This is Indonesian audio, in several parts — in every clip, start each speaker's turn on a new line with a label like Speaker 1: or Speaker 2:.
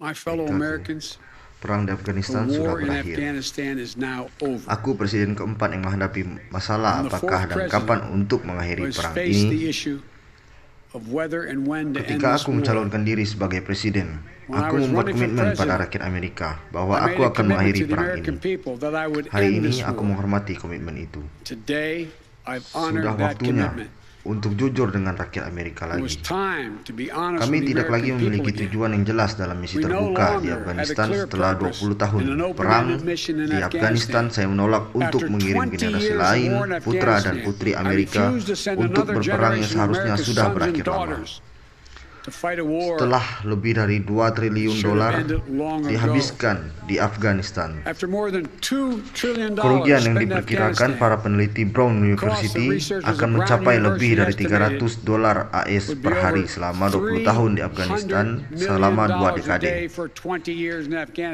Speaker 1: My fellow
Speaker 2: Merekaku.
Speaker 1: Americans,
Speaker 2: Perang di
Speaker 1: the
Speaker 2: Afghanistan sudah
Speaker 1: war in
Speaker 2: berakhir.
Speaker 1: Afghanistan is now over.
Speaker 2: Aku presiden keempat yang menghadapi masalah
Speaker 1: And the
Speaker 2: apakah
Speaker 1: fourth
Speaker 2: dan
Speaker 1: president
Speaker 2: kapan untuk mengakhiri
Speaker 1: was
Speaker 2: perang
Speaker 1: faced the
Speaker 2: ini.
Speaker 1: issue of whether and when to end
Speaker 2: Ketika
Speaker 1: this
Speaker 2: aku
Speaker 1: war.
Speaker 2: mencalonkan diri sebagai presiden,
Speaker 1: When I
Speaker 2: aku
Speaker 1: was
Speaker 2: membuat
Speaker 1: running for
Speaker 2: komitmen pada
Speaker 1: president,
Speaker 2: rakyat Amerika bahwa
Speaker 1: I
Speaker 2: aku
Speaker 1: made a
Speaker 2: akan
Speaker 1: commitment
Speaker 2: mengakhiri
Speaker 1: to the
Speaker 2: perang
Speaker 1: American
Speaker 2: ini.
Speaker 1: people that I would
Speaker 2: Hari
Speaker 1: end
Speaker 2: ini
Speaker 1: this
Speaker 2: aku
Speaker 1: war.
Speaker 2: menghormati komitmen itu.
Speaker 1: Today, I've
Speaker 2: Sudah
Speaker 1: honored that
Speaker 2: waktunya
Speaker 1: commitment.
Speaker 2: untuk jujur dengan rakyat Amerika
Speaker 1: It was
Speaker 2: lagi.
Speaker 1: time to be honest
Speaker 2: Kami
Speaker 1: with the
Speaker 2: tidak lagi
Speaker 1: American people
Speaker 2: memiliki
Speaker 1: again.
Speaker 2: tujuan yang jelas dalam misi
Speaker 1: We no
Speaker 2: terbuka di
Speaker 1: longer had a
Speaker 2: Afghanistan
Speaker 1: clear
Speaker 2: setelah
Speaker 1: purpose
Speaker 2: 20 tahun
Speaker 1: in an open-ended
Speaker 2: perang
Speaker 1: mission in
Speaker 2: di Afghanistan. Saya menolak untuk
Speaker 1: After
Speaker 2: mengirim
Speaker 1: 20
Speaker 2: generasi
Speaker 1: years of
Speaker 2: lain,
Speaker 1: war in
Speaker 2: putra dan
Speaker 1: Afghanistan,
Speaker 2: putri
Speaker 1: I
Speaker 2: Amerika
Speaker 1: refuse to send
Speaker 2: untuk
Speaker 1: another
Speaker 2: berperang yang
Speaker 1: generation of
Speaker 2: seharusnya
Speaker 1: America's
Speaker 2: sudah
Speaker 1: sons and
Speaker 2: berakhir lama.
Speaker 1: daughters to fight a war
Speaker 2: Setelah lebih dari 2 triliun
Speaker 1: should
Speaker 2: dolar
Speaker 1: have ended long ago.
Speaker 2: dihabiskan di Afghanistan.
Speaker 1: After more than $2 trillion
Speaker 2: Kerugian yang
Speaker 1: spent in
Speaker 2: diperkirakan
Speaker 1: Afghanistan,
Speaker 2: para peneliti Brown University akan mencapai lebih dari $300 AS per hari selama 20 tahun di Afghanistan selama 2 dekade.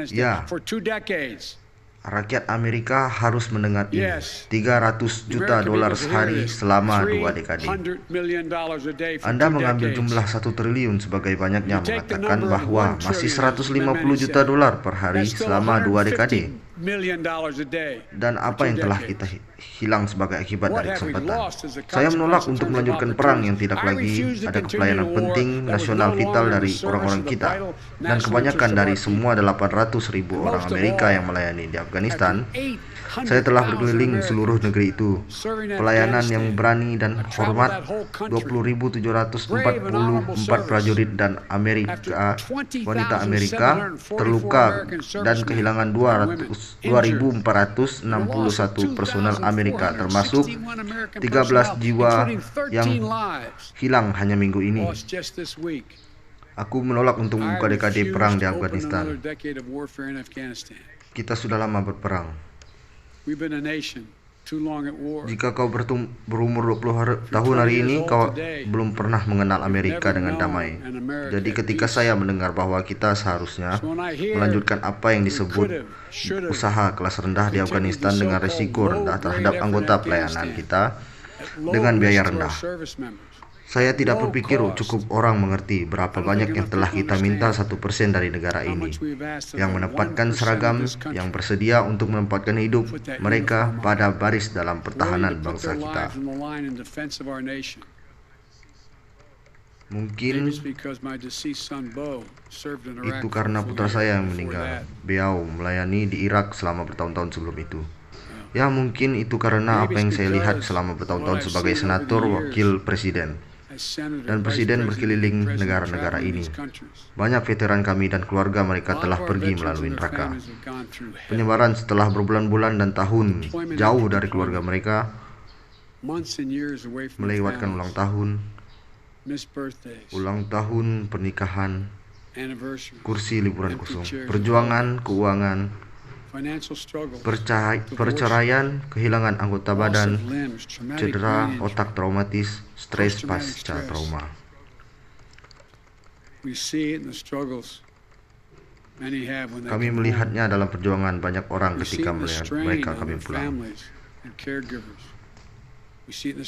Speaker 2: Ya,
Speaker 1: For 2 decades.
Speaker 2: rakyat Amerika harus mendengar ini.
Speaker 1: Yes.
Speaker 2: $300 juta sehari selama 2 dekade.
Speaker 1: $300 million a day for
Speaker 2: Anda
Speaker 1: 2
Speaker 2: mengambil
Speaker 1: decades.
Speaker 2: jumlah 1 triliun sebagai banyaknya
Speaker 1: You take the
Speaker 2: mengatakan
Speaker 1: number of
Speaker 2: bahwa
Speaker 1: 1
Speaker 2: masih
Speaker 1: trillion,
Speaker 2: $150
Speaker 1: as
Speaker 2: juta per hari
Speaker 1: That's still
Speaker 2: selama 2
Speaker 1: $150
Speaker 2: dekade.
Speaker 1: million a day
Speaker 2: Dan
Speaker 1: for
Speaker 2: apa
Speaker 1: 2
Speaker 2: yang telah
Speaker 1: decades.
Speaker 2: kita hilang sebagai akibat
Speaker 1: What
Speaker 2: dari
Speaker 1: have we
Speaker 2: kesempatan.
Speaker 1: lost as a
Speaker 2: Saya menolak
Speaker 1: consequence in
Speaker 2: untuk
Speaker 1: terms of
Speaker 2: melanjutkan perang yang tidak
Speaker 1: opportunities? I
Speaker 2: lagi
Speaker 1: refuse to
Speaker 2: ada
Speaker 1: continue
Speaker 2: pelayanan
Speaker 1: a war
Speaker 2: penting
Speaker 1: that was
Speaker 2: nasional
Speaker 1: no
Speaker 2: vital
Speaker 1: longer in
Speaker 2: dari
Speaker 1: the service
Speaker 2: orang-orang
Speaker 1: of the
Speaker 2: kita.
Speaker 1: vital
Speaker 2: Dan
Speaker 1: national
Speaker 2: kebanyakan
Speaker 1: interest of
Speaker 2: dari
Speaker 1: our
Speaker 2: semua 800.000 orang
Speaker 1: Most of
Speaker 2: Amerika
Speaker 1: all,
Speaker 2: yang melayani di Afghanistan.
Speaker 1: After
Speaker 2: Saya telah
Speaker 1: 800,000
Speaker 2: berkeliling seluruh negeri itu.
Speaker 1: serving in
Speaker 2: Pelayanan yang
Speaker 1: Afghanistan.
Speaker 2: berani dan
Speaker 1: I traveled
Speaker 2: hormat.
Speaker 1: that whole country.
Speaker 2: 20.744 prajurit dan
Speaker 1: After
Speaker 2: wanita Amerika
Speaker 1: 20,744
Speaker 2: terluka
Speaker 1: American
Speaker 2: dan
Speaker 1: servicemen
Speaker 2: kehilangan
Speaker 1: and women
Speaker 2: 2.461 personel Amerika, termasuk 13 jiwa yang hilang hanya minggu ini.
Speaker 1: lost just this week.
Speaker 2: Aku menolak untuk
Speaker 1: I
Speaker 2: membuka dekade
Speaker 1: refuse
Speaker 2: perang di
Speaker 1: to open
Speaker 2: Afghanistan.
Speaker 1: another decade of warfare in Afghanistan.
Speaker 2: Kita sudah lama berperang.
Speaker 1: We've been a nation too long at war.
Speaker 2: Jika kau berumur 20 tahun hari ini, kau belum pernah mengenal Amerika dengan damai. Jadi ketika saya mendengar bahwa kita seharusnya melanjutkan apa yang disebut usaha kelas rendah di Afghanistan dengan risiko rendah terhadap anggota pelayanan kita dengan biaya rendah, saya tidak berpikir cukup orang mengerti berapa banyak yang telah kita minta 1% dari negara ini, yang menempatkan seragam, yang bersedia untuk menempatkan hidup mereka pada baris dalam pertahanan bangsa kita. Mungkin itu karena putra saya yang meninggal. Beliau melayani di Irak selama bertahun-tahun sebelum itu. Ya, mungkin itu karena apa yang saya lihat selama bertahun-tahun sebagai senator, wakil presiden, dan presiden berkeliling negara-negara ini. Banyak veteran kami dan keluarga mereka telah pergi melalui neraka penyebaran setelah berbulan-bulan dan tahun jauh dari keluarga mereka, melewatkan ulang tahun pernikahan, kursi liburan kosong, perjuangan keuangan, perceraian, kehilangan anggota badan, cedera otak traumatis, stres pasca trauma. Kami melihatnya dalam perjuangan banyak orang ketika melihat mereka kami pulang.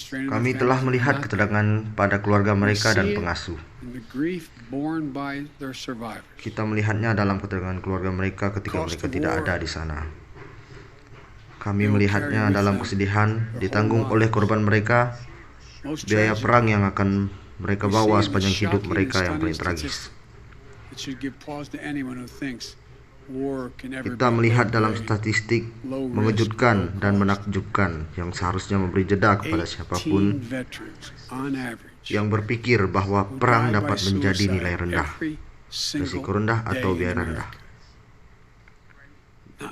Speaker 2: Kami telah melihat ketegangan pada keluarga mereka dan pengasuh. Kita melihatnya dalam ketegangan keluarga mereka ketika mereka tidak ada di sana. Kami melihatnya dalam kesedihan ditanggung oleh korban mereka, biaya perang yang akan mereka bawa sepanjang hidup mereka yang paling tragis. Kita melihat dalam statistik mengejutkan dan menakjubkan yang seharusnya memberi jeda kepada siapapun yang berpikir bahwa perang dapat menjadi nilai rendah, risiko rendah atau biaya rendah. 18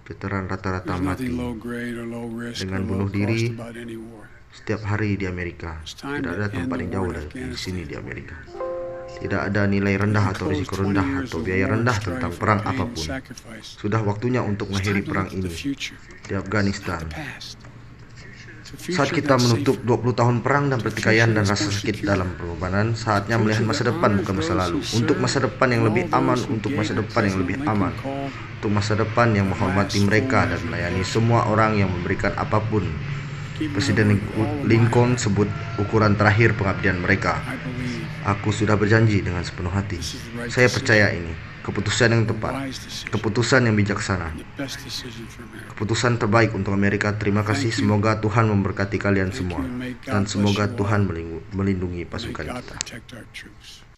Speaker 2: veteran rata-rata mati dengan bunuh diri setiap hari di Amerika. Tidak ada tempat yang jauh dari sini di Amerika. Tidak ada nilai rendah atau risiko rendah atau biaya rendah tentang perang apapun. Sudah waktunya untuk mengakhiri perang ini di Afghanistan. Saat kita menutup 20 tahun perang dan pertikaian dan rasa sakit dalam pengorbanan, saatnya melihat masa depan bukan masa lalu. Untuk masa depan yang lebih aman, untuk masa depan yang lebih aman, untuk masa depan yang menghormati mereka dan melayani semua orang yang memberikan apapun Presiden Lincoln sebut ukuran terakhir pengabdian mereka.
Speaker 1: I believe
Speaker 2: Aku sudah berjanji dengan sepenuh hati. Saya percaya ini keputusan yang tepat, keputusan yang bijaksana,
Speaker 1: the best decision for America.
Speaker 2: keputusan terbaik untuk Amerika. Terima kasih. Semoga Tuhan memberkati kalian semua, dan semoga Tuhan melindungi
Speaker 1: May
Speaker 2: pasukan
Speaker 1: God
Speaker 2: kita.
Speaker 1: protect our troops.